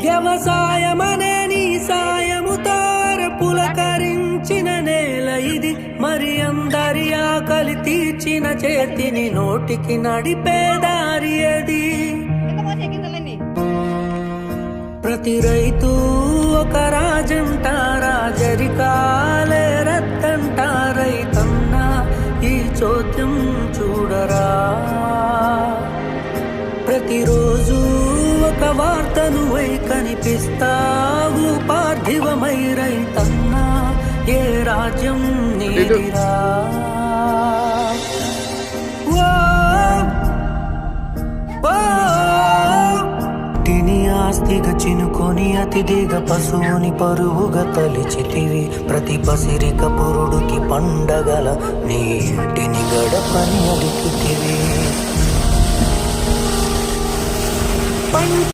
వ్యవసాయమనే నీ సాయముతో పులకరించిన నేల ఇది, మరి అందరి ఆకలి తీర్చిన చేతిని నోటికి నడిపే దారి అది. ప్రతి రైతు ఒక రాజంట, రాజరికాలే రద్దంట. రైతన్న ఈ చోద్యం చూడరా, ప్రతిరోజు ఒక వార్తను వై కనిపిస్తావు పార్థివమై. రైతన్న ఏ రాజ్యం నీదిరా. ఆస్తిగా చినుకొని అతిథిగా పశువుని పరువుగా తలిచితివి. ప్రతి పసిరిక పురుడుకి పండగల నీ ఇంటిని గడపని అలికితివి.